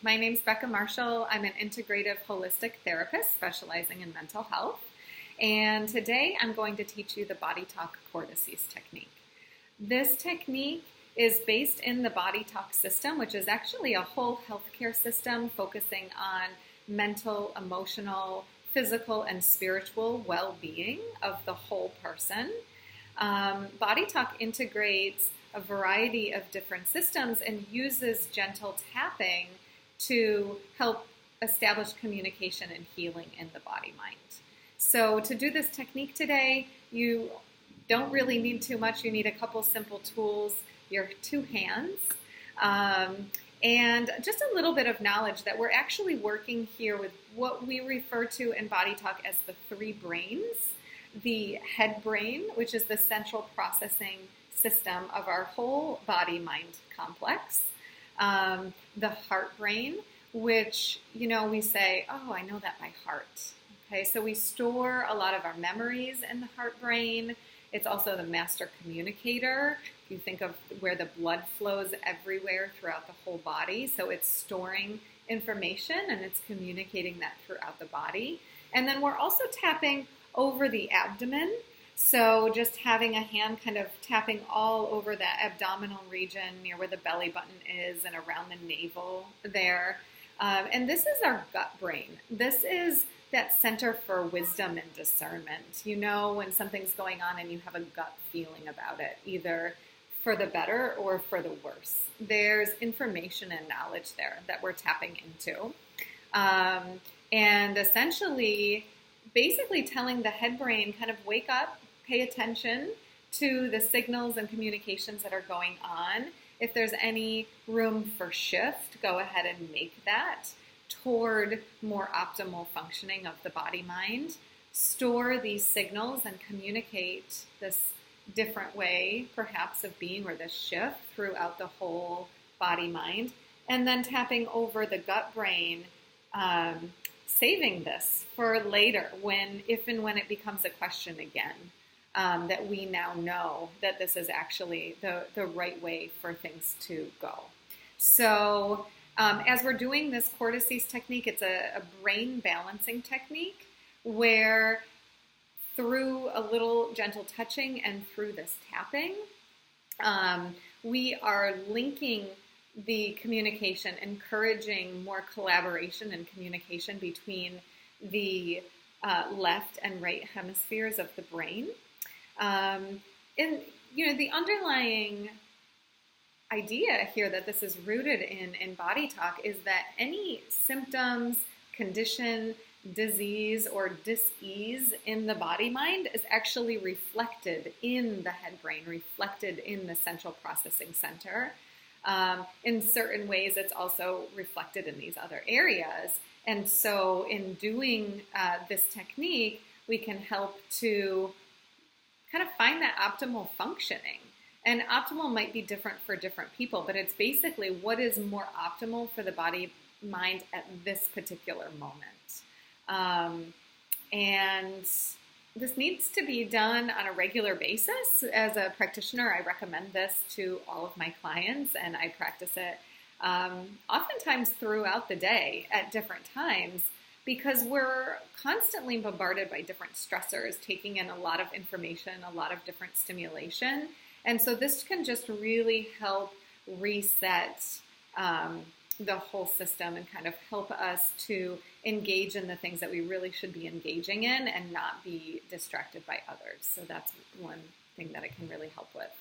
My name's Becca Marshall. I'm an integrative holistic therapist specializing in mental health. And today I'm going to teach you the BodyTalk Cortices technique. This technique is based in the BodyTalk system, which is actually a whole healthcare system focusing on mental, emotional, physical, and spiritual well-being of the whole person. BodyTalk integrates a variety of different systems and uses gentle tapping to help establish communication and healing in the body-mind. So to do this technique today, you don't really need too much. You need a couple simple tools, your two hands, and just a little bit of knowledge that we're actually working here with what we refer to in BodyTalk as the three brains. The head brain, which is the central processing system of our whole body-mind complex. The heart brain, which, we say, oh, I know that by heart. Okay, so we store a lot of our memories in the heart brain. It's also the master communicator. You think of where the blood flows everywhere throughout the whole body. So it's storing information and it's communicating that throughout the body. And then we're also tapping over the abdomen. So just having a hand kind of tapping all over that abdominal region near where the belly button is and around the navel there. And this is our gut brain. This is that center for wisdom and discernment. You know when something's going on and you have a gut feeling about it, either for the better or for the worse. There's information and knowledge there that we're tapping into. And essentially, basically telling the head brain kind of wake up, pay attention to the signals and communications that are going on. If there's any room for shift, go ahead and make that toward more optimal functioning of the body-mind. Store these signals and communicate this different way, perhaps, of being or this shift throughout the whole body-mind. And then tapping over the gut brain, saving this for later, if and when it becomes a question again. That we now know that this is actually the right way for things to go. So as we're doing this Cortices technique, it's a brain balancing technique where through a little gentle touching and through this tapping, we are linking the communication, encouraging more collaboration and communication between the left and right hemispheres of the brain. And, the underlying idea here that this is rooted in BodyTalk is that any symptoms, condition, disease, or dis-ease in the body-mind is actually reflected in the head brain, reflected in the central processing center. In certain ways, it's also reflected in these other areas. And so in doing this technique, we can help to kind of find that optimal functioning. And optimal might be different for different people, but it's basically what is more optimal for the body-mind at this particular moment. And this needs to be done on a regular basis. As a practitioner, I recommend this to all of my clients, and I practice it oftentimes throughout the day at different times, because we're constantly bombarded by different stressors, taking in a lot of information, a lot of different stimulation. And so this can just really help reset the whole system and kind of help us to engage in the things that we really should be engaging in and not be distracted by others. So that's one thing that it can really help with.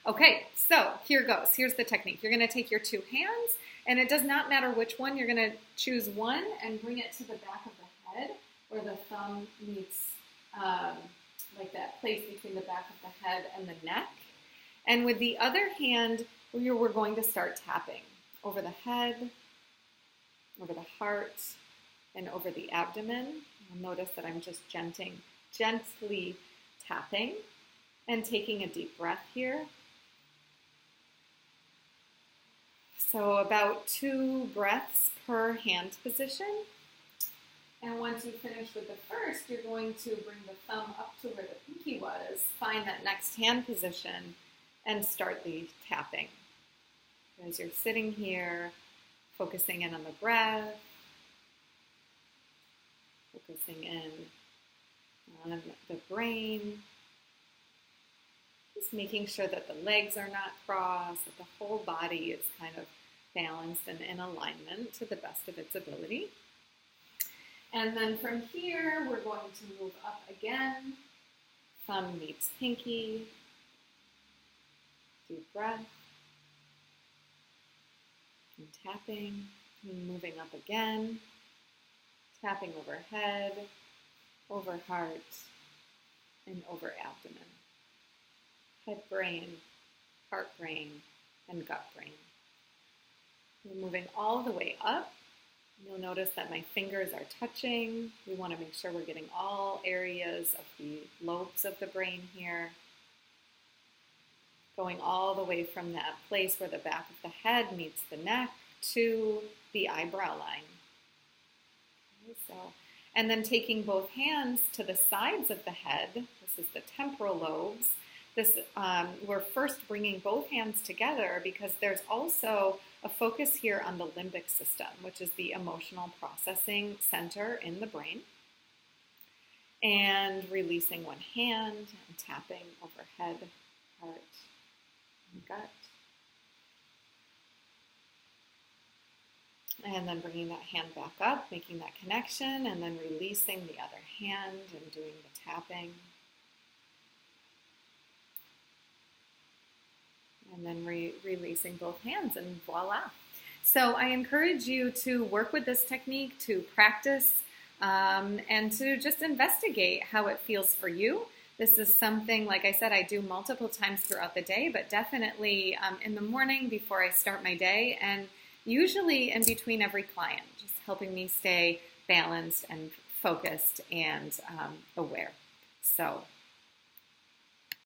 Okay, so here goes. Here's the technique. You're going to take your two hands, and it does not matter which one. You're going to choose one and bring it to the back of the head where the thumb meets like that place between the back of the head and the neck. And with the other hand, we're going to start tapping over the head, over the heart, and over the abdomen. You'll notice that I'm just gently tapping and taking a deep breath here. So about 2 breaths per hand position. And once you finish with the first, you're going to bring the thumb up to where the pinky was, find that next hand position, and start the tapping. As you're sitting here, focusing in on the breath, focusing in on the brain, just making sure that the legs are not crossed, that the whole body is kind of balanced and in alignment to the best of its ability. And then from here, we're going to move up again. Thumb meets pinky. Deep breath. And tapping. And moving up again. Tapping over head, over heart, and over abdomen. Head brain, heart brain, and gut brain. We're moving all the way up. You'll notice that my fingers are touching. We want to make sure we're getting all areas of the lobes of the brain here. Going all the way from that place where the back of the head meets the neck to the eyebrow line. Okay, and then taking both hands to the sides of the head. This is the temporal lobes. We're first bringing both hands together because there's also a focus here on the limbic system, which is the emotional processing center in the brain. And releasing one hand and tapping over head, heart, and gut. And then bringing that hand back up, making that connection, and then releasing the other hand and doing the tapping. And then releasing both hands, and voila. So I encourage you to work with this technique, to practice, and to just investigate how it feels for you. This is something, like I said, I do multiple times throughout the day, but definitely in the morning before I start my day, and usually in between every client, just helping me stay balanced and focused and aware. So